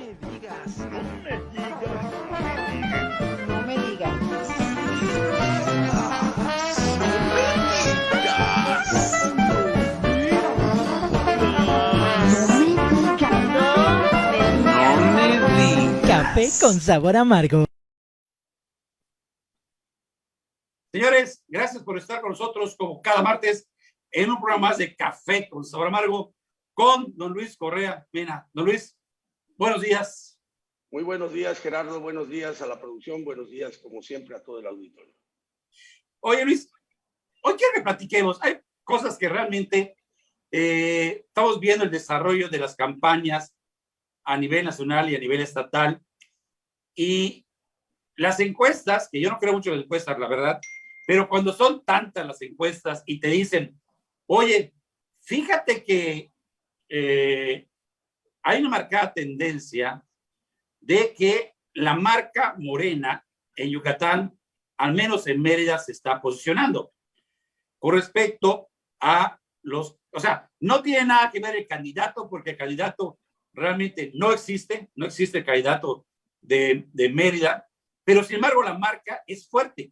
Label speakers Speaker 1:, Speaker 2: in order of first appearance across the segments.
Speaker 1: No me digas.
Speaker 2: Café con sabor amargo.
Speaker 3: Señores, gracias por estar con nosotros como cada martes en un programa más de Café con sabor amargo con don Luis Correa Mena. Don Luis, buenos días.
Speaker 4: Muy buenos días, Gerardo. Buenos días a la producción. Buenos días, como siempre, a todo el auditorio.
Speaker 3: Oye, Luis, hoy quiero que platiquemos. Hay cosas que realmente estamos viendo el desarrollo de las campañas a nivel nacional y a nivel estatal. Y las encuestas, que yo no creo mucho en las encuestas, la verdad, pero cuando son tantas las encuestas y te dicen, oye, fíjate que hay una marcada tendencia de que la marca Morena en Yucatán, al menos en Mérida, se está posicionando con respecto a los, o sea, no tiene nada que ver el candidato, porque el candidato realmente no existe el candidato de Mérida, pero sin embargo la marca es fuerte.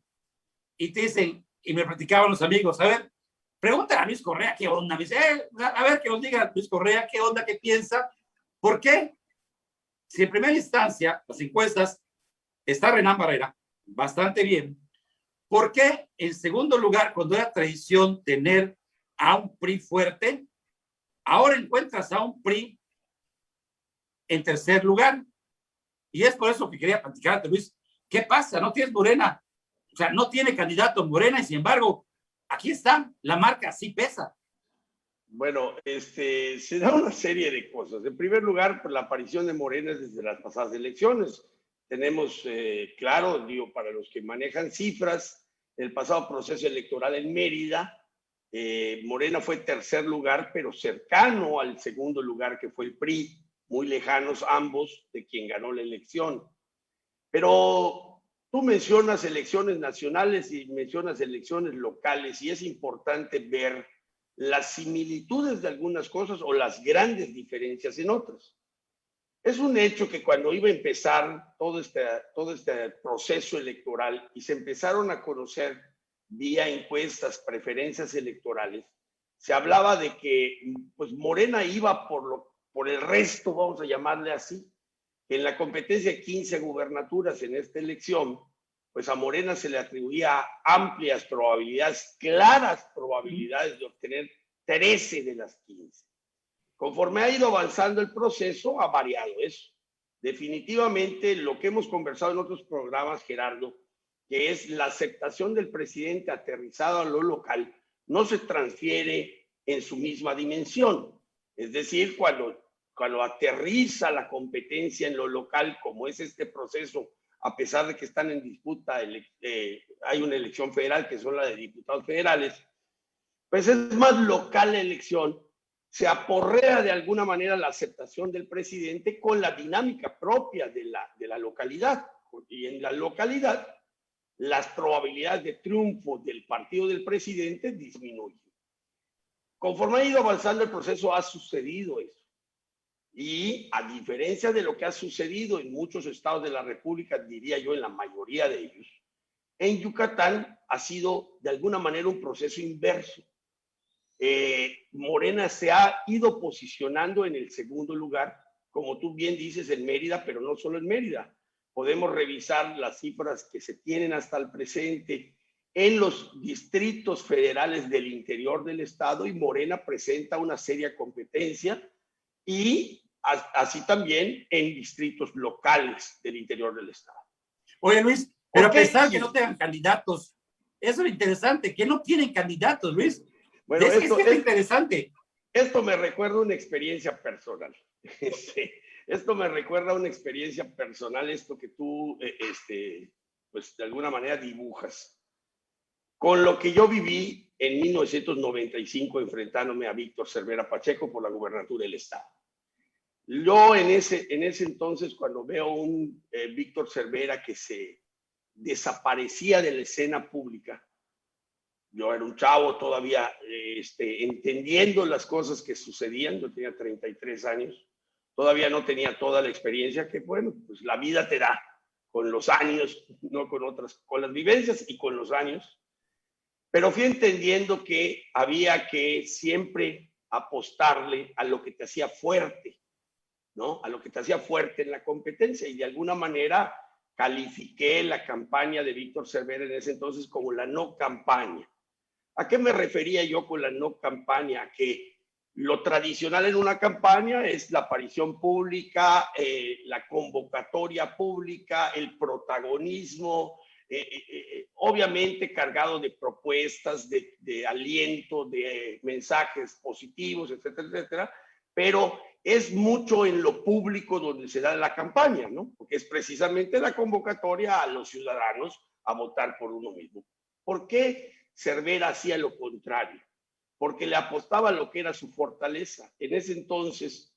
Speaker 3: Y te dicen, y me platicaban los amigos, a ver, pregúntale a Luis Correa qué onda. Me dice, a ver, que nos diga Luis Correa qué onda, qué piensa. ¿Por qué? Si en primera instancia las encuestas está Renán Barrera bastante bien, ¿por qué en segundo lugar, cuando era tradición tener a un PRI fuerte, ahora encuentras a un PRI en tercer lugar? Y es por eso que quería platicarte, Luis. ¿Qué pasa? ¿No tienes Morena? O sea, no tiene candidato Morena y sin embargo, aquí está, la marca sí pesa.
Speaker 4: Bueno, se da una serie de cosas. En primer lugar, por la aparición de Morena desde las pasadas elecciones. Tenemos claro, digo, para los que manejan cifras, el pasado proceso electoral en Mérida, Morena fue tercer lugar, pero cercano al segundo lugar que fue el PRI, muy lejanos ambos de quien ganó la elección. Pero tú mencionas elecciones nacionales y mencionas elecciones locales y es importante ver las similitudes de algunas cosas o las grandes diferencias en otras. Es un hecho que cuando iba a empezar todo este proceso electoral y se empezaron a conocer vía encuestas, preferencias electorales, se hablaba de que pues, Morena iba por el resto, vamos a llamarle así, que en la competencia de 15 gubernaturas en esta elección, pues a Morena se le atribuía amplias probabilidades, claras probabilidades de obtener 13 de las 15. Conforme ha ido avanzando el proceso, ha variado eso. Definitivamente, lo que hemos conversado en otros programas, Gerardo, que es la aceptación del presidente aterrizado a lo local, no se transfiere en su misma dimensión. Es decir, cuando aterriza la competencia en lo local, como es este proceso, a pesar de que están en disputa, hay una elección federal que son la de diputados federales, pues es más local la elección, se aporrea de alguna manera la aceptación del presidente con la dinámica propia de la localidad. Y en la localidad, las probabilidades de triunfo del partido del presidente disminuyen. Conforme ha ido avanzando el proceso, ha sucedido eso. Y a diferencia de lo que ha sucedido en muchos estados de la República, diría yo en la mayoría de ellos, en Yucatán ha sido de alguna manera un proceso inverso. Morena se ha ido posicionando en el segundo lugar, como tú bien dices, en Mérida, pero no solo en Mérida. Podemos revisar las cifras que se tienen hasta el presente en los distritos federales del interior del estado y Morena presenta una seria competencia y así también en distritos locales del interior del estado.
Speaker 3: Oye, Luis, pero a pesar que no tengan candidatos, eso es lo interesante, que no tienen candidatos, Luis.
Speaker 4: Bueno,
Speaker 3: esto es interesante.
Speaker 4: Esto me recuerda una experiencia personal. Esto me recuerda una experiencia personal, esto que tú, pues de alguna manera dibujas. Con lo que yo viví en 1995 enfrentándome a Víctor Cervera Pacheco por la gubernatura del estado. Yo en ese entonces, cuando veo un Víctor Cervera que se desaparecía de la escena pública, yo era un chavo todavía entendiendo las cosas que sucedían, yo tenía 33 años, todavía no tenía toda la experiencia que, bueno, pues la vida te da con los años, no con otras, con las vivencias y con los años. Pero fui entendiendo que había que siempre apostarle a lo que te hacía fuerte, ¿no? A lo que te hacía fuerte en la competencia, y de alguna manera califiqué la campaña de Víctor Cervera en ese entonces como la no campaña. ¿A qué me refería yo con la no campaña? Que lo tradicional en una campaña es la aparición pública, la convocatoria pública, el protagonismo, obviamente cargado de propuestas, de aliento, de mensajes positivos, etcétera, etcétera, pero es mucho en lo público donde se da la campaña, ¿no? Porque es precisamente la convocatoria a los ciudadanos a votar por uno mismo. ¿Por qué Cervera hacía lo contrario? Porque le apostaba a lo que era su fortaleza. En ese entonces,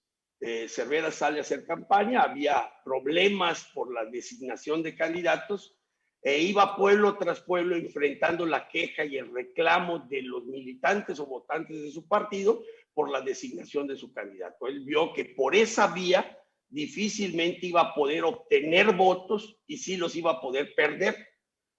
Speaker 4: Cervera sale a hacer campaña, había problemas por la designación de candidatos, e iba pueblo tras pueblo enfrentando la queja y el reclamo de los militantes o votantes de su partido por la designación de su candidato. Él vio que por esa vía difícilmente iba a poder obtener votos y sí los iba a poder perder.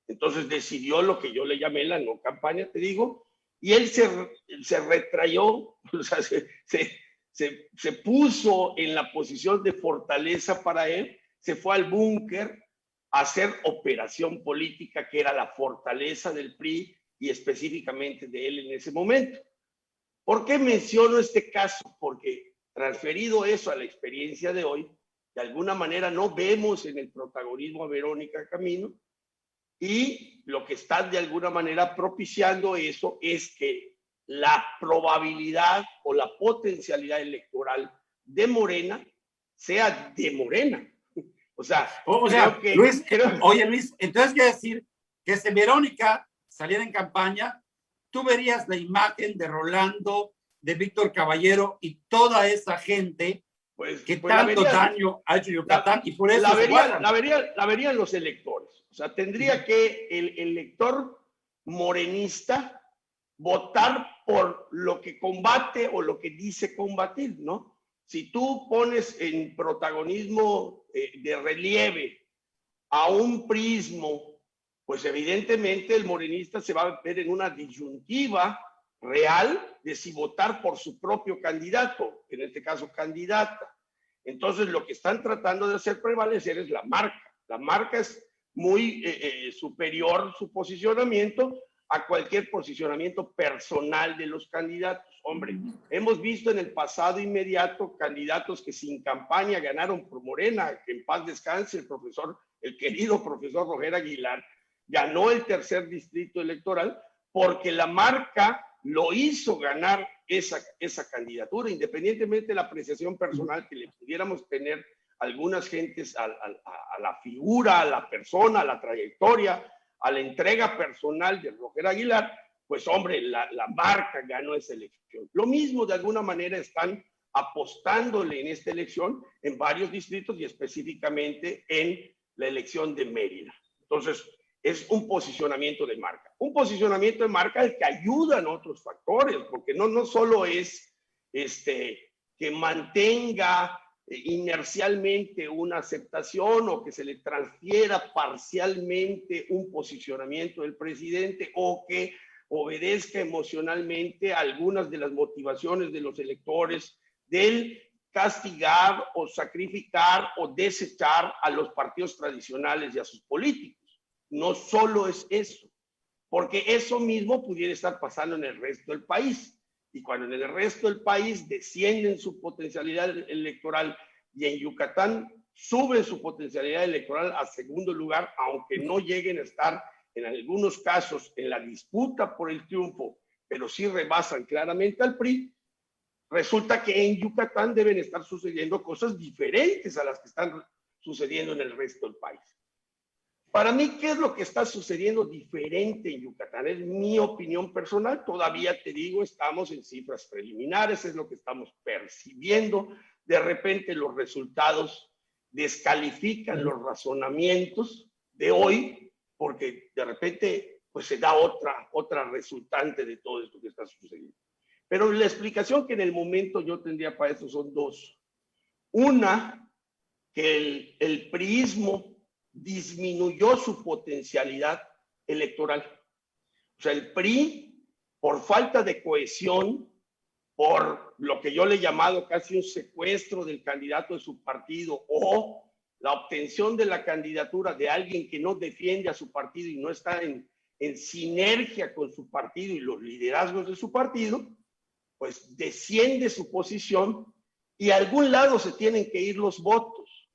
Speaker 4: Entonces decidió lo que yo le llamé la no campaña, te digo, y él se retrayó, o sea, se puso en la posición de fortaleza para él, se fue al búnker a hacer operación política, que era la fortaleza del PRI y específicamente de él en ese momento. ¿Por qué menciono este caso? Porque transferido eso a la experiencia de hoy, de alguna manera no vemos en el protagonismo a Verónica Camino, y lo que está de alguna manera propiciando eso es que la probabilidad o la potencialidad electoral de Morena sea de Morena. O sea,
Speaker 3: Luis, oye Luis, entonces quiere decir que si Verónica saliera en campaña, tú verías la imagen de Rolando, de Víctor Caballero y toda esa gente que tanto daño ha hecho Yucatán, y por eso
Speaker 4: la verían los electores. O sea, tendría que el elector morenista votar por lo que combate o lo que dice combatir, ¿no? Si tú pones en protagonismo de relieve a un prismo, pues evidentemente el morenista se va a ver en una disyuntiva real de si votar por su propio candidato, en este caso candidata. Entonces lo que están tratando de hacer prevalecer es la marca. La marca es muy superior su posicionamiento a cualquier posicionamiento personal de los candidatos. Hombre, hemos visto en el pasado inmediato candidatos que sin campaña ganaron por Morena, que en paz descanse el querido profesor Roger Aguilar, ganó el tercer distrito electoral porque la marca lo hizo ganar esa candidatura, independientemente de la apreciación personal que le pudiéramos tener algunas gentes a la figura, a la persona, a la trayectoria, a la entrega personal de Roger Aguilar. Pues hombre, la marca ganó esa elección. Lo mismo de alguna manera están apostándole en esta elección en varios distritos y específicamente en la elección de Mérida. Entonces, es un posicionamiento de marca. Un posicionamiento de marca el que ayuda en otros factores, porque no solo es que mantenga inercialmente una aceptación o que se le transfiera parcialmente un posicionamiento del presidente o que obedezca emocionalmente a algunas de las motivaciones de los electores del castigar o sacrificar o desechar a los partidos tradicionales y a sus políticos. No solo es eso, porque eso mismo pudiera estar pasando en el resto del país. Y cuando en el resto del país descienden su potencialidad electoral y en Yucatán suben su potencialidad electoral a segundo lugar, aunque no lleguen a estar en algunos casos en la disputa por el triunfo, pero sí rebasan claramente al PRI, resulta que en Yucatán deben estar sucediendo cosas diferentes a las que están sucediendo en el resto del país. Para mí, ¿qué es lo que está sucediendo diferente en Yucatán? Es mi opinión personal. Todavía te digo, estamos en cifras preliminares, es lo que estamos percibiendo. De repente los resultados descalifican los razonamientos de hoy, porque de repente pues se da otra resultante de todo esto que está sucediendo. Pero la explicación que en el momento yo tendría para eso son dos. Una, que el priismo disminuyó su potencialidad electoral. O sea, el PRI, por falta de cohesión, por lo que yo le he llamado casi un secuestro del candidato de su partido o la obtención de la candidatura de alguien que no defiende a su partido y no está en sinergia con su partido y los liderazgos de su partido, pues desciende su posición y a algún lado se tienen que ir los votos.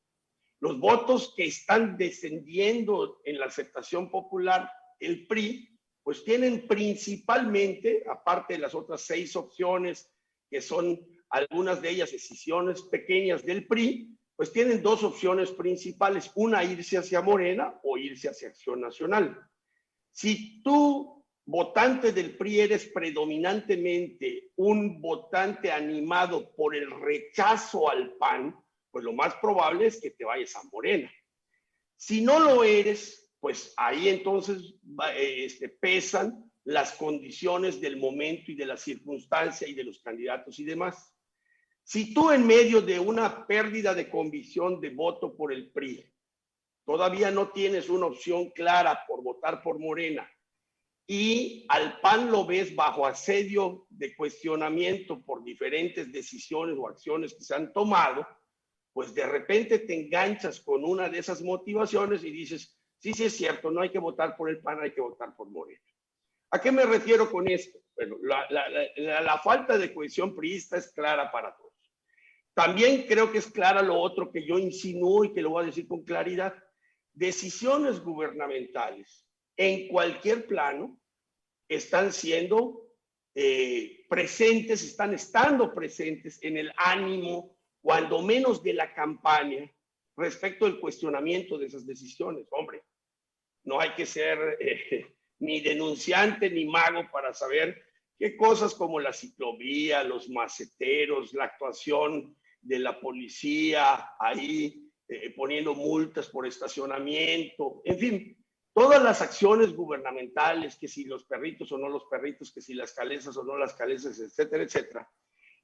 Speaker 4: Los votos que están descendiendo en la aceptación popular, el PRI, pues tienen principalmente, aparte de las otras 6 opciones, que son algunas de ellas decisiones pequeñas del PRI, pues tienen 2 opciones principales, una irse hacia Morena o irse hacia Acción Nacional. Si tú, votante del PRI, eres predominantemente un votante animado por el rechazo al PAN, pues lo más probable es que te vayas a Morena. Si no lo eres, pues ahí entonces pesan las condiciones del momento y de la circunstancia y de los candidatos y demás. Si tú en medio de una pérdida de convicción de voto por el PRI, todavía no tienes una opción clara por votar por Morena y al PAN lo ves bajo asedio de cuestionamiento por diferentes decisiones o acciones que se han tomado, pues de repente te enganchas con una de esas motivaciones y dices, sí, sí es cierto, no hay que votar por el PAN, hay que votar por Morena. ¿A qué me refiero con esto? Bueno, la falta de cohesión priista es clara para todos. También creo que es clara lo otro que yo insinúo y que lo voy a decir con claridad. Decisiones gubernamentales en cualquier plano están siendo presentes, están estando presentes en el ánimo, cuando menos de la campaña, respecto al cuestionamiento de esas decisiones. Hombre, no hay que ser ni denunciante ni mago para saber que cosas como la ciclovía, los maceteros, la actuación de la policía ahí poniendo multas por estacionamiento, en fin, todas las acciones gubernamentales, que si los perritos o no los perritos, que si las calesas o no las calesas, etcétera, etcétera,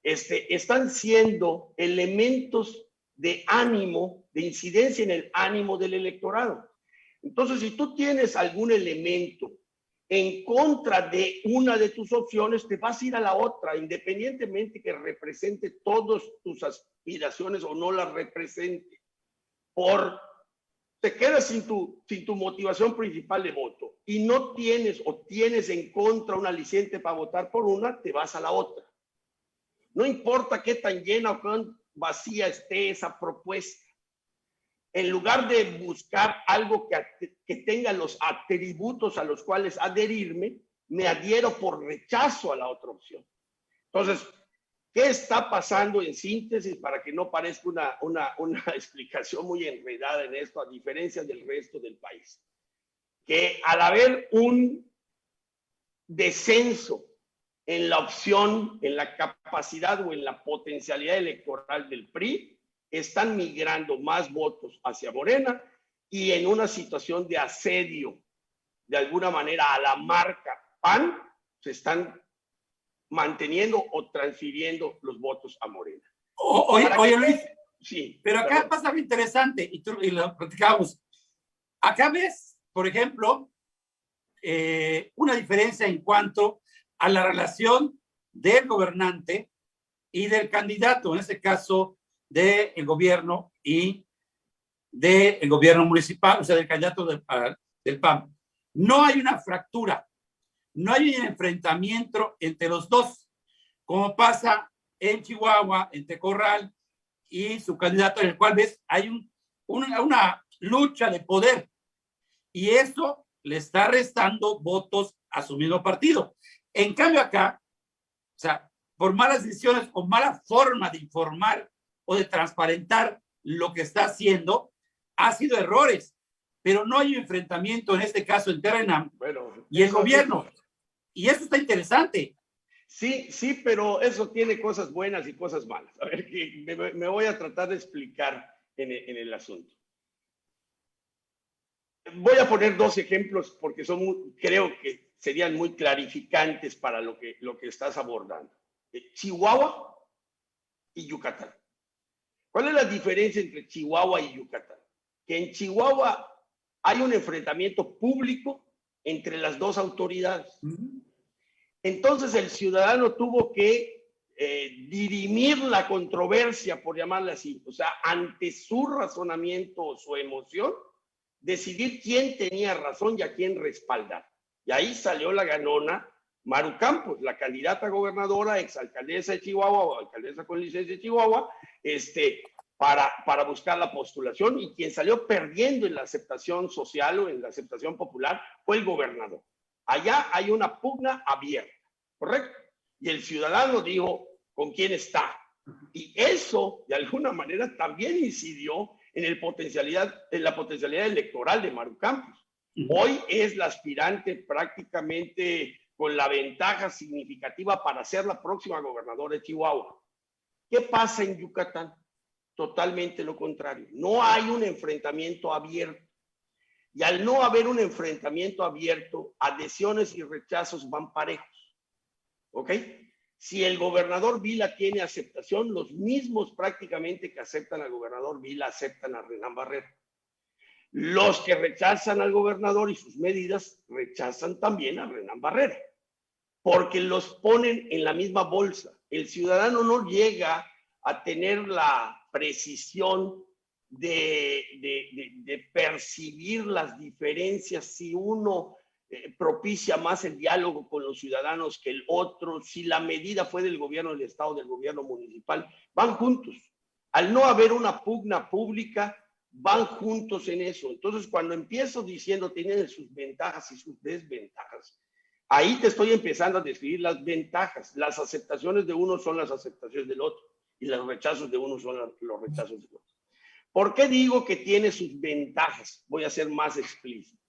Speaker 4: están siendo elementos de ánimo, de incidencia en el ánimo del electorado. Entonces, si tú tienes algún elemento en contra de una de tus opciones, te vas a ir a la otra, independientemente que represente todas tus aspiraciones o no las represente. Te quedas sin tu motivación principal de voto y no tienes o tienes en contra un aliciente para votar por una, te vas a la otra. No importa qué tan llena o cuán vacía esté esa propuesta. En lugar de buscar algo que tenga los atributos a los cuales adherirme, me adhiero por rechazo a la otra opción. Entonces, ¿qué está pasando en síntesis para que no parezca una explicación muy enredada en esto, a diferencia del resto del país? Que al haber un descenso en la opción, en la capacidad o en la potencialidad electoral del PRI, están migrando más votos hacia Morena y en una situación de asedio, de alguna manera, a la marca PAN, se están manteniendo o transfiriendo los votos a Morena.
Speaker 3: Oye, Luis,
Speaker 4: sí,
Speaker 3: pero acá pasa algo interesante y lo platicamos. Acá ves, por ejemplo, una diferencia en cuanto a la relación del gobernante y del candidato, en este caso del gobierno y del gobierno municipal, o sea, del candidato del PAN. No hay una fractura, no hay un enfrentamiento entre los dos, como pasa en Chihuahua, entre Corral y su candidato, en el cual ves hay una lucha de poder y eso le está restando votos a su mismo partido. En cambio acá, o sea, por malas decisiones o mala forma de informar o de transparentar lo que está haciendo, ha sido errores, pero no hay un enfrentamiento en este caso entre Renam y el gobierno. Y eso está interesante.
Speaker 4: Sí, sí, pero eso tiene cosas buenas y cosas malas. A ver, me voy a tratar de explicar en el asunto. Voy a poner 2 ejemplos porque creo que serían muy clarificantes para lo que estás abordando. Chihuahua y Yucatán. ¿Cuál es la diferencia entre Chihuahua y Yucatán? Que en Chihuahua hay un enfrentamiento público entre las dos autoridades. Entonces el ciudadano tuvo que dirimir la controversia, por llamarla así, o sea, ante su razonamiento o su emoción, decidir quién tenía razón y a quién respaldar. Y ahí salió la ganona Maru Campos, la candidata a gobernadora, exalcaldesa de Chihuahua o alcaldesa con licencia de Chihuahua, para buscar la postulación, y quien salió perdiendo en la aceptación social o en la aceptación popular fue el gobernador. Allá hay una pugna abierta, ¿correcto? Y el ciudadano dijo con quién está. Y eso, de alguna manera, también incidió en la potencialidad electoral de Maru Campos. Hoy es la aspirante prácticamente con la ventaja significativa para ser la próxima gobernadora de Chihuahua. ¿Qué pasa en Yucatán? Totalmente lo contrario. No hay un enfrentamiento abierto. Y al no haber un enfrentamiento abierto, adhesiones y rechazos van parejos. ¿Ok? Si el gobernador Vila tiene aceptación, los mismos prácticamente que aceptan al gobernador Vila aceptan a Renán Barrera. Los que rechazan al gobernador y sus medidas rechazan también a Renán Barrera, porque los ponen en la misma bolsa. El ciudadano no llega a tener la precisión de percibir las diferencias si uno propicia más el diálogo con los ciudadanos que el otro, si la medida fue del gobierno del estado, del gobierno municipal, van juntos. Al no haber una pugna pública, van juntos en eso. Entonces, cuando empiezo diciendo tienen sus ventajas y sus desventajas, ahí te estoy empezando a describir las ventajas. Las aceptaciones de uno son las aceptaciones del otro y los rechazos de uno son los rechazos del otro. ¿Por qué digo que tiene sus ventajas? Voy a ser más explícito.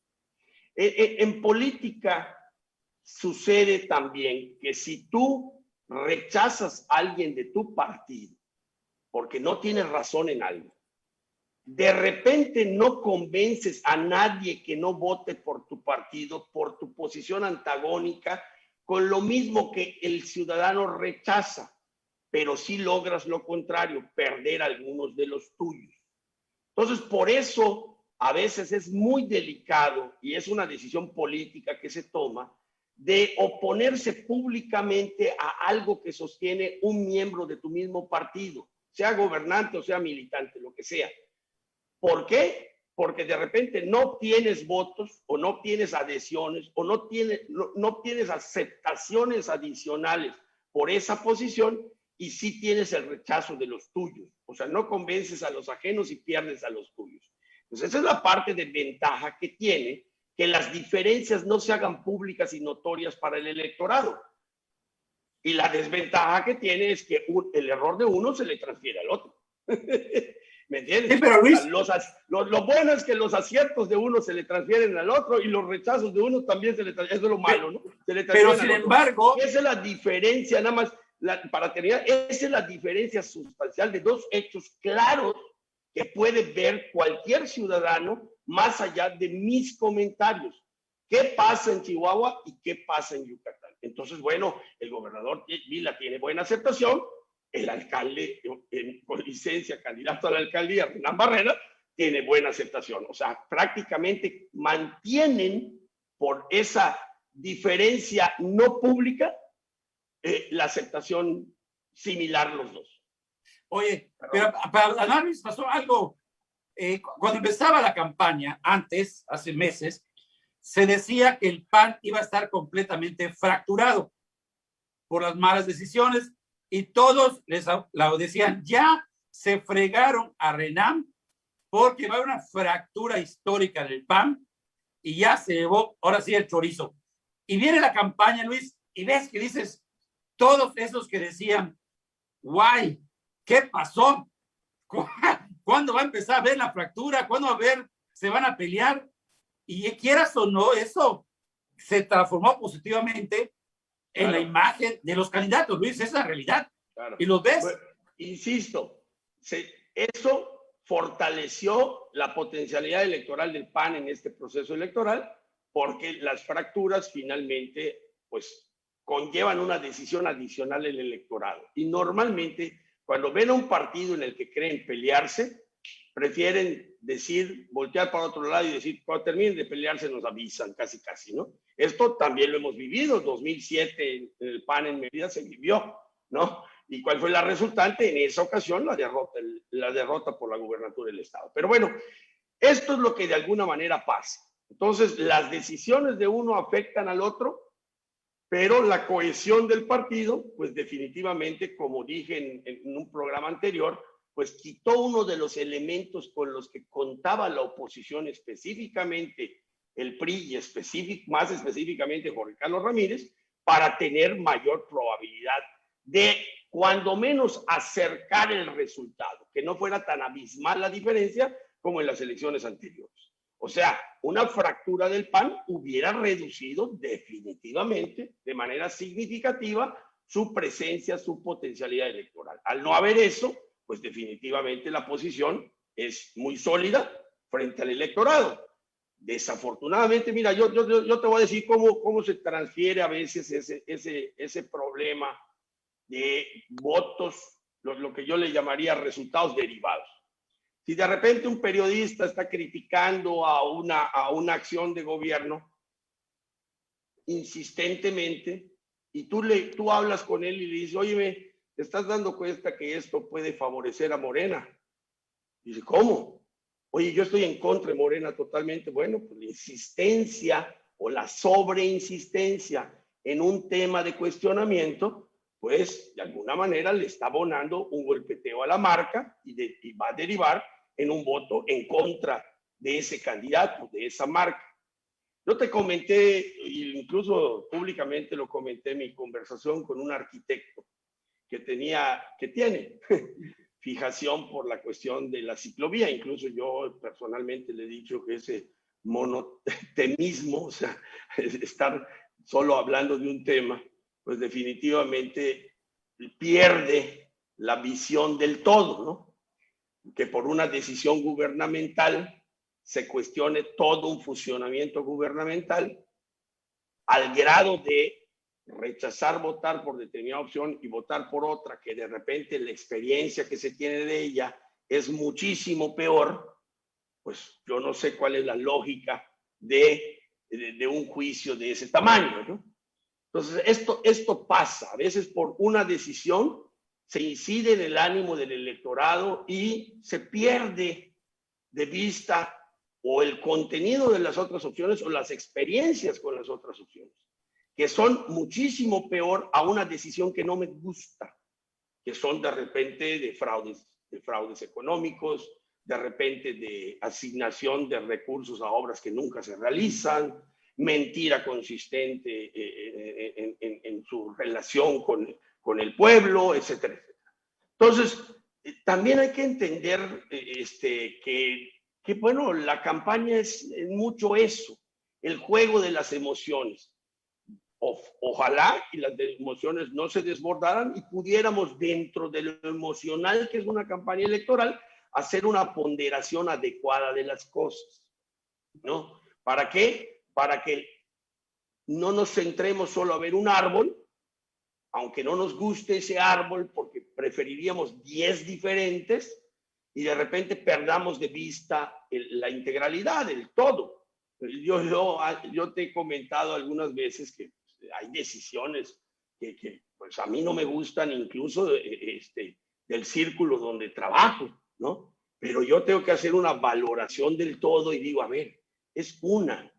Speaker 4: En política sucede también que si tú rechazas a alguien de tu partido porque no tienes razón en algo, de repente no convences a nadie que no vote por tu partido, por tu posición antagónica, con lo mismo que el ciudadano rechaza, pero sí logras lo contrario, perder algunos de los tuyos. Entonces, por eso a veces es muy delicado y es una decisión política que se toma de oponerse públicamente a algo que sostiene un miembro de tu mismo partido, sea gobernante o sea militante, lo que sea. ¿Por qué? Porque de repente no tienes votos o no tienes adhesiones o no tienes aceptaciones adicionales por esa posición y sí tienes el rechazo de los tuyos. O sea, no convences a los ajenos y pierdes a los tuyos. Entonces, esa es la parte de ventaja que tiene, que las diferencias no se hagan públicas y notorias para el electorado. Y la desventaja que tiene es que el error de uno se le transfiere al otro. ¿Me entiendes?
Speaker 3: Sí, pero Luis,
Speaker 4: lo bueno es que los aciertos de uno se le transfieren al otro y los rechazos de uno también se le transfieren. Eso es lo malo, ¿no? Se le
Speaker 3: pero sin embargo,
Speaker 4: esa es la diferencia, nada más, para terminar, esa es la diferencia sustancial de dos hechos claros que puede ver cualquier ciudadano más allá de mis comentarios. ¿Qué pasa en Chihuahua y qué pasa en Yucatán? Entonces, bueno, el gobernador Vila tiene buena aceptación, el alcalde con licencia, candidato a la alcaldía, Renán Barrera, tiene buena aceptación. O sea, prácticamente mantienen por esa diferencia no pública la aceptación similar los dos.
Speaker 3: Oye, pero para análisis pasó algo. Cuando empezaba la campaña, hace meses, se decía que el PAN iba a estar completamente fracturado por las malas decisiones y todos la decían, ya se fregaron a Renán porque va a haber una fractura histórica del PAN y ya se llevó, ahora sí, el chorizo. Y viene la campaña, Luis, y ves que dices, todos esos que decían, guay, ¿qué pasó? ¿Cuándo va a empezar a ver la fractura? ¿Cuándo se van a pelear? Y quieras o no, eso se transformó positivamente en la imagen de los candidatos, Luis, esa es la realidad. Claro. ¿Y los ves?
Speaker 4: Bueno, insisto, eso fortaleció la potencialidad electoral del PAN en este proceso electoral, porque las fracturas finalmente, pues, conllevan una decisión adicional en el electorado. Y normalmente, Cuando ven a un partido en el que creen pelearse, prefieren decir, voltear para otro lado y decir, cuando terminen de pelearse nos avisan, casi, casi, ¿no? Esto también lo hemos vivido, 2007 en el PAN en Mérida se vivió, ¿no? ¿Y cuál fue la resultante? En esa ocasión, la derrota por la gubernatura del Estado. Pero bueno, esto es lo que de alguna manera pasa. Entonces, las decisiones de uno afectan al otro, pero la cohesión del partido, pues definitivamente, como dije en un programa anterior, pues quitó uno de los elementos con los que contaba la oposición, específicamente el PRI y más específicamente Jorge Carlos Ramírez, para tener mayor probabilidad de, cuando menos, acercar el resultado, que no fuera tan abismal la diferencia como en las elecciones anteriores. O sea, una fractura del PAN hubiera reducido definitivamente, de manera significativa, su presencia, su potencialidad electoral. Al no haber eso, pues definitivamente la posición es muy sólida frente al electorado. Desafortunadamente, mira, yo te voy a decir cómo se transfiere a veces ese problema de votos, lo que yo le llamaría resultados derivados. Si de repente un periodista está criticando a una acción de gobierno insistentemente y tú hablas con él y le dices, oye, ¿te estás dando cuenta que esto puede favorecer a Morena? Dice, ¿cómo? Oye, yo estoy en contra de Morena totalmente. Bueno, pues la insistencia o la sobreinsistencia en un tema de cuestionamiento, pues de alguna manera le está abonando un golpeteo a la marca y va a derivar en un voto en contra de ese candidato, de esa marca. Yo te comenté, incluso públicamente lo comenté en mi conversación con un arquitecto que tiene fijación por la cuestión de la ciclovía. Incluso yo personalmente le he dicho que ese monotemismo, o sea, estar solo hablando de un tema, pues definitivamente pierde la visión del todo, ¿no? Que por una decisión gubernamental se cuestione todo un funcionamiento gubernamental al grado de rechazar votar por determinada opción y votar por otra, que de repente la experiencia que se tiene de ella es muchísimo peor, pues yo no sé cuál es la lógica de un juicio de ese tamaño, ¿no? Entonces, esto pasa, a veces por una decisión se incide en el ánimo del electorado y se pierde de vista o el contenido de las otras opciones o las experiencias con las otras opciones, que son muchísimo peor a una decisión que no me gusta, que son de repente de fraudes económicos, de repente de asignación de recursos a obras que nunca se realizan, mentira consistente en su relación con el pueblo, etcétera, etcétera. Entonces, también hay que entender que, bueno, la campaña es mucho eso, el juego de las emociones. Ojalá y las emociones no se desbordaran y pudiéramos, dentro de lo emocional que es una campaña electoral, hacer una ponderación adecuada de las cosas, ¿no? ¿Para qué? Para que no nos centremos solo a ver un árbol, aunque no nos guste ese árbol porque preferiríamos 10 diferentes y de repente perdamos de vista la integralidad, el todo. Yo te he comentado algunas veces que hay decisiones que pues a mí no me gustan, incluso del círculo donde trabajo, ¿no? Pero yo tengo que hacer una valoración del todo y digo, a ver, es una.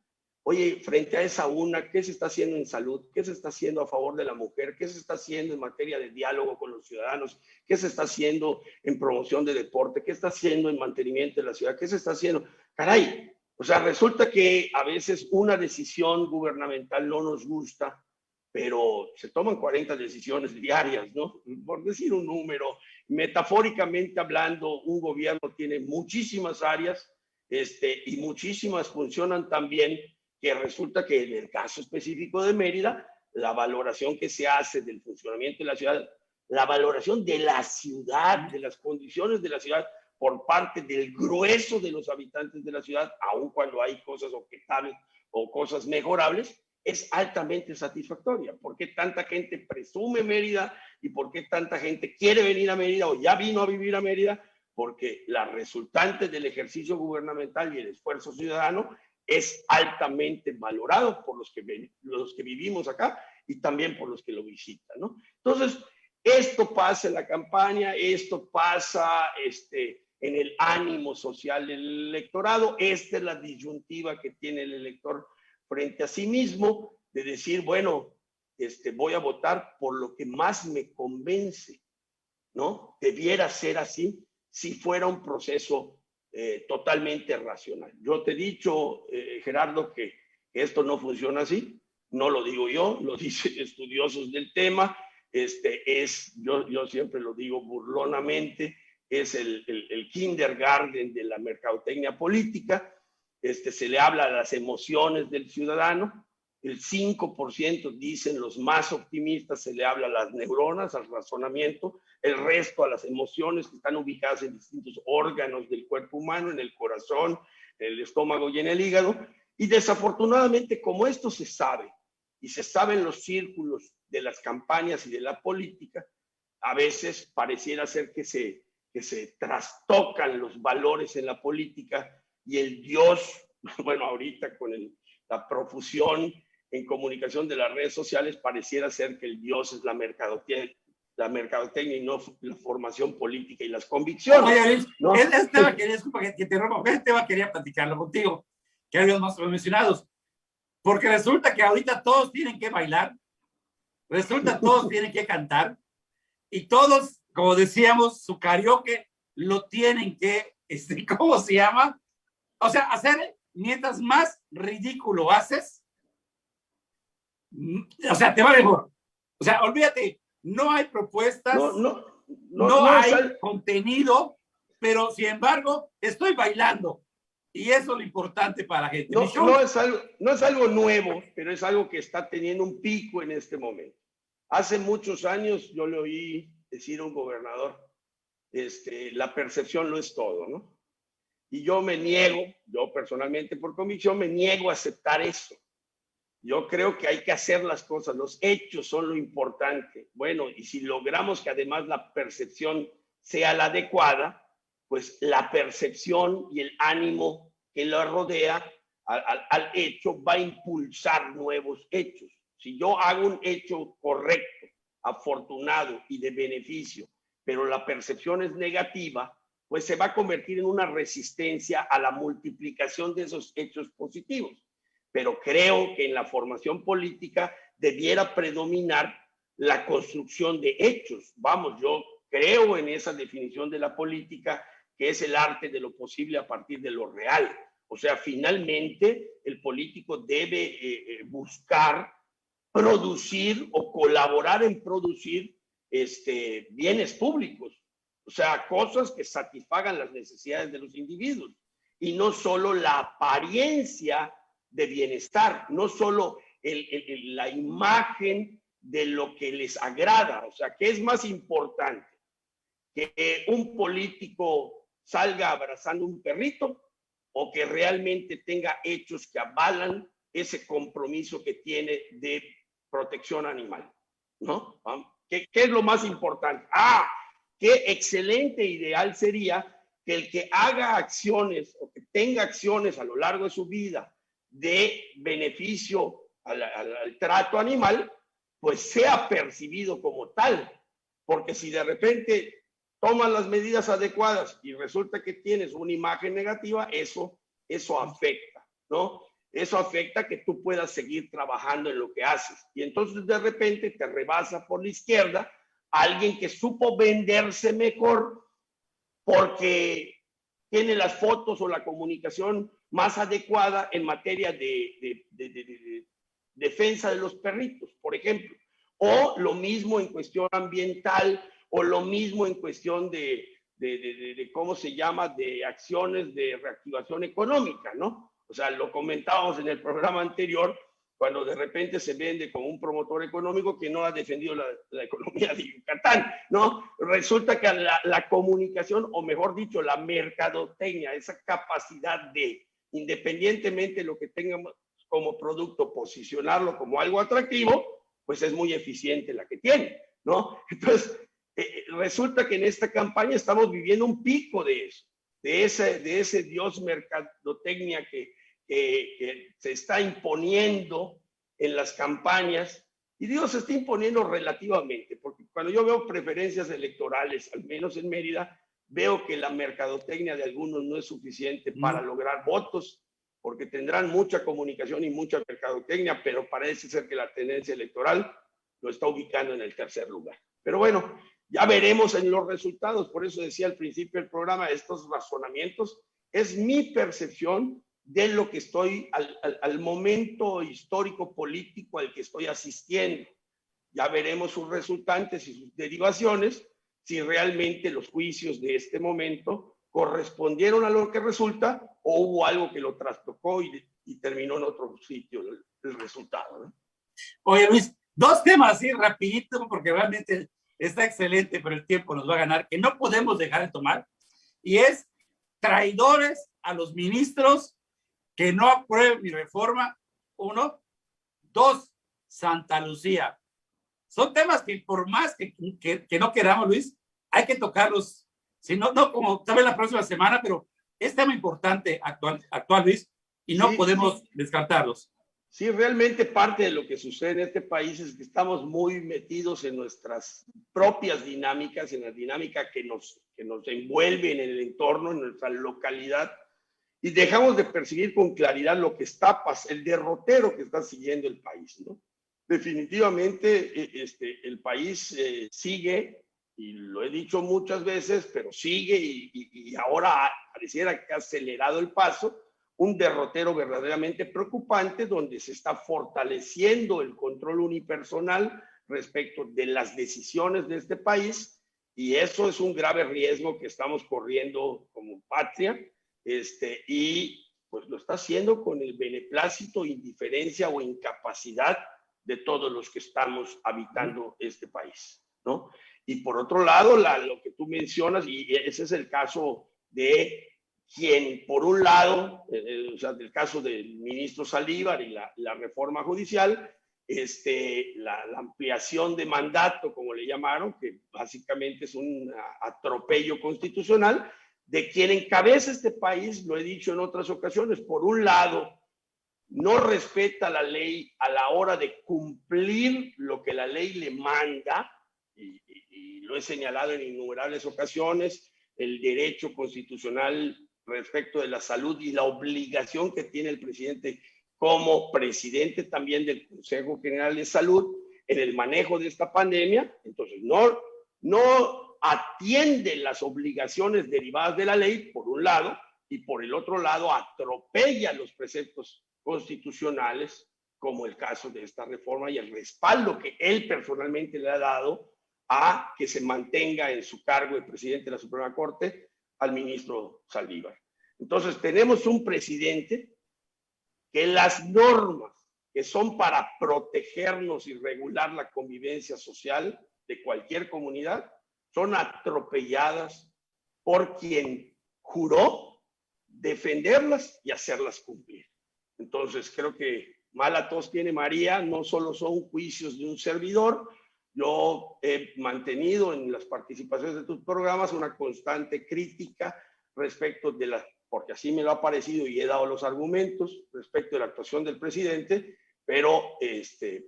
Speaker 4: Oye, frente a esa una, ¿qué se está haciendo en salud? ¿Qué se está haciendo a favor de la mujer? ¿Qué se está haciendo en materia de diálogo con los ciudadanos? ¿Qué se está haciendo en promoción de deporte? ¿Qué está haciendo en mantenimiento de la ciudad? ¿Qué se está haciendo? Caray, o sea, resulta que a veces una decisión gubernamental no nos gusta, pero se toman 40 decisiones diarias, ¿no? Por decir un número, metafóricamente hablando, un gobierno tiene muchísimas áreas y muchísimas funcionan también, que resulta que en el caso específico de Mérida, la valoración que se hace del funcionamiento de la ciudad, la valoración de la ciudad, de las condiciones de la ciudad por parte del grueso de los habitantes de la ciudad, aun cuando hay cosas objetables o cosas mejorables, es altamente satisfactoria. ¿Por qué tanta gente presume Mérida y por qué tanta gente quiere venir a Mérida o ya vino a vivir a Mérida? Porque la resultante del ejercicio gubernamental y el esfuerzo ciudadano es altamente valorado por los que vivimos acá y también por los que lo visitan, ¿no? Entonces, esto pasa en la campaña, esto pasa en el ánimo social del electorado. Esta es la disyuntiva que tiene el elector frente a sí mismo, de decir, bueno, voy a votar por lo que más me convence, ¿no? Debiera ser así si fuera un proceso totalmente racional. Yo te he dicho, Gerardo, que esto no funciona así, no lo digo yo, lo dicen estudiosos del tema, yo siempre lo digo burlonamente, es el kindergarten de la mercadotecnia política. Se le habla a las emociones del ciudadano, el 5% dicen los más optimistas, se le habla a las neuronas, al razonamiento, el resto a las emociones que están ubicadas en distintos órganos del cuerpo humano, en el corazón, en el estómago y en el hígado. Y desafortunadamente, como esto se sabe, y se sabe en los círculos de las campañas y de la política, a veces pareciera ser que se trastocan los valores en la política y el Dios, bueno, ahorita con la profusión en comunicación de las redes sociales, pareciera ser que el Dios es la mercadotecnia y no la formación política y las convicciones.
Speaker 3: Oye, Luis,
Speaker 4: ¿no?
Speaker 3: disculpa que te rompa, este tema quería platicarlo contigo, que habíamos más mencionados, porque resulta que ahorita todos tienen que bailar, resulta todos tienen que cantar, y todos, como decíamos, su karaoke lo tienen que, ¿cómo se llama? O sea, hacer, mientras más ridículo haces, o sea, te va mejor. O sea, olvídate, no hay propuestas, no hay contenido, pero sin embargo, estoy bailando. Y eso es lo importante para la gente.
Speaker 4: No es algo nuevo, pero es algo que está teniendo un pico en este momento. Hace muchos años yo le oí decir a un gobernador, la percepción no es todo, ¿no? Y yo personalmente por convicción, me niego a aceptar eso. Yo creo que hay que hacer las cosas, los hechos son lo importante. Bueno, y si logramos que además la percepción sea la adecuada, pues la percepción y el ánimo que lo rodea al hecho va a impulsar nuevos hechos. Si yo hago un hecho correcto, afortunado y de beneficio, pero la percepción es negativa, pues se va a convertir en una resistencia a la multiplicación de esos hechos positivos. Pero creo que en la formación política debiera predominar la construcción de hechos. Vamos, yo creo en esa definición de la política, que es el arte de lo posible a partir de lo real. O sea, finalmente el político debe buscar producir o colaborar en producir bienes públicos. O sea, cosas que satisfagan las necesidades de los individuos y no solo la apariencia de bienestar, no solo la imagen de lo que les agrada. O sea, ¿qué es más importante? ¿Que un político salga abrazando un perrito o que realmente tenga hechos que avalan ese compromiso que tiene de protección animal? ¿No? ¿Qué es lo más importante? Qué excelente ideal sería que el que haga acciones o que tenga acciones a lo largo de su vida de beneficio al trato animal, pues sea percibido como tal. Porque si de repente tomas las medidas adecuadas y resulta que tienes una imagen negativa, eso afecta, ¿no? Eso afecta que tú puedas seguir trabajando en lo que haces. Y entonces de repente te rebasa por la izquierda alguien que supo venderse mejor porque tiene las fotos o la comunicación más adecuada en materia de defensa de los perritos, por ejemplo. O lo mismo en cuestión ambiental, o lo mismo en cuestión de ¿cómo se llama?, de acciones de reactivación económica, ¿no? O sea, lo comentábamos en el programa anterior, cuando de repente se vende como un promotor económico que no ha defendido la economía de Yucatán, ¿no? Resulta que la comunicación, o mejor dicho, la mercadotecnia, esa capacidad de, independientemente de lo que tengamos como producto, posicionarlo como algo atractivo, pues es muy eficiente la que tiene, ¿no? Entonces, resulta que en esta campaña estamos viviendo un pico de eso, de ese dios mercadotecnia que se está imponiendo en las campañas. Y digo, se está imponiendo relativamente, porque cuando yo veo preferencias electorales, al menos en Mérida, veo que la mercadotecnia de algunos no es suficiente para lograr votos, porque tendrán mucha comunicación y mucha mercadotecnia, pero parece ser que la tendencia electoral lo está ubicando en el tercer lugar. Pero bueno, ya veremos en los resultados. Por eso decía al principio del programa, estos razonamientos, es mi percepción de lo que estoy, al momento histórico político al que estoy asistiendo. Ya veremos sus resultantes y sus derivaciones, si realmente los juicios de este momento correspondieron a lo que resulta o hubo algo que lo trastocó y terminó en otro sitio el resultado, ¿no?
Speaker 3: Oye, Luis, dos temas así rapidito, porque realmente está excelente, pero el tiempo nos va a ganar, que no podemos dejar de tomar, y es traidores a los ministros que no aprueben mi reforma, uno. Dos, Santa Lucía. Son temas que por más que no queramos, Luis, hay que tocarlos. Si no, no como tal vez la próxima semana, pero es tema importante actual Luis, y no podemos descartarlos.
Speaker 4: Sí, realmente parte de lo que sucede en este país es que estamos muy metidos en nuestras propias dinámicas, en la dinámica que nos envuelve en el entorno, en nuestra localidad, y dejamos de percibir con claridad lo que está pasando, el derrotero que está siguiendo el país, ¿no? Definitivamente el país sigue, y lo he dicho muchas veces, pero sigue y ahora pareciera que ha acelerado el paso, un derrotero verdaderamente preocupante donde se está fortaleciendo el control unipersonal respecto de las decisiones de este país, y eso es un grave riesgo que estamos corriendo como patria, y pues lo está haciendo con el beneplácito, indiferencia o incapacidad de todos los que estamos habitando este país, ¿no? Y por otro lado, lo que tú mencionas, y ese es el caso de quien, por un lado, o sea, del caso del ministro Saldívar y la reforma judicial, la ampliación de mandato, como le llamaron, que básicamente es un atropello constitucional, de quien encabeza este país, lo he dicho en otras ocasiones, por un lado, no respeta la ley a la hora de cumplir lo que la ley le manda, y lo he señalado en innumerables ocasiones, el derecho constitucional respecto de la salud y la obligación que tiene el presidente como presidente también del Consejo General de Salud en el manejo de esta pandemia. Entonces, no atiende las obligaciones derivadas de la ley, por un lado, y por el otro lado atropella los preceptos constitucionales, como el caso de esta reforma y el respaldo que él personalmente le ha dado a que se mantenga en su cargo de presidente de la Suprema Corte al ministro Saldívar. Entonces, tenemos un presidente que las normas que son para protegernos y regular la convivencia social de cualquier comunidad son atropelladas por quien juró defenderlas y hacerlas cumplir. Entonces, creo que mala tos tiene María, no solo son juicios de un servidor. Yo he mantenido en las participaciones de tus programas una constante crítica respecto de porque así me lo ha parecido y he dado los argumentos respecto de la actuación del presidente, pero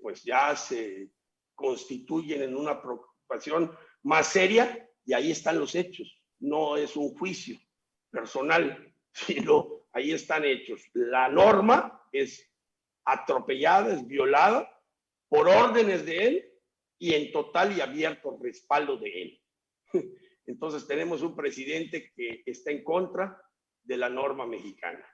Speaker 4: pues ya se constituyen en una preocupación más seria, y ahí están los hechos. No es un juicio personal, sino ahí están hechos. La norma es atropellada, es violada por órdenes de él y en total y abierto respaldo de él. Entonces tenemos un presidente que está en contra de la norma mexicana.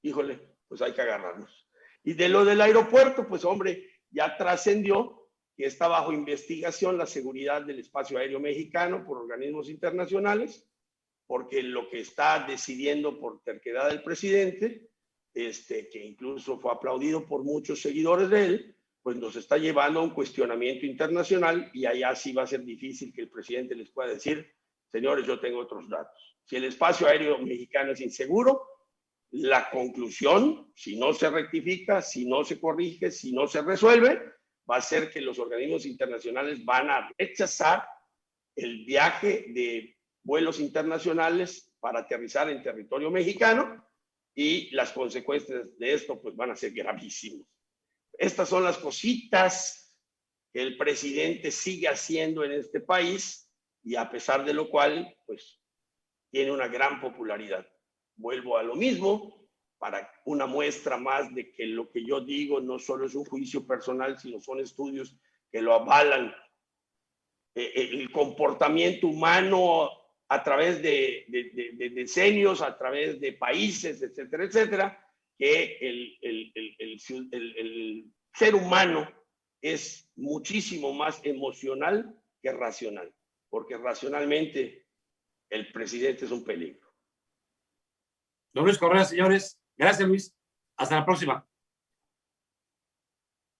Speaker 4: Híjole, pues hay que agarrarnos. Y de lo del aeropuerto, pues hombre, ya trascendió que está bajo investigación la seguridad del espacio aéreo mexicano por organismos internacionales, porque lo que está decidiendo por terquedad del presidente, que incluso fue aplaudido por muchos seguidores de él, pues nos está llevando a un cuestionamiento internacional, y allá sí va a ser difícil que el presidente les pueda decir, señores, yo tengo otros datos. Si el espacio aéreo mexicano es inseguro, La conclusión, si no se rectifica, si no se corrige, si no se resuelve, va a ser que los organismos internacionales van a rechazar el viaje de vuelos internacionales para aterrizar en territorio mexicano, y las consecuencias de esto pues van a ser gravísimas. Estas son las cositas que el presidente sigue haciendo en este país, y a pesar de lo cual pues tiene una gran popularidad. Vuelvo a lo mismo, para una muestra más de que lo que yo digo no solo es un juicio personal, sino son estudios que lo avalan. El comportamiento humano a través de decenios, a través de países, etcétera, etcétera, que el ser humano es muchísimo más emocional que racional, porque racionalmente el presidente es un peligro.
Speaker 3: Don Luis Correa, señores. Gracias, Luis. Hasta la próxima.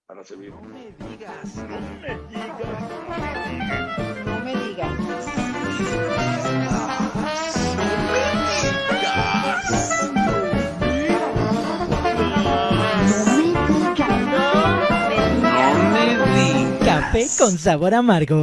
Speaker 4: Para servir.
Speaker 1: No me digas. No me digas. No me digas.
Speaker 2: Café con sabor amargo.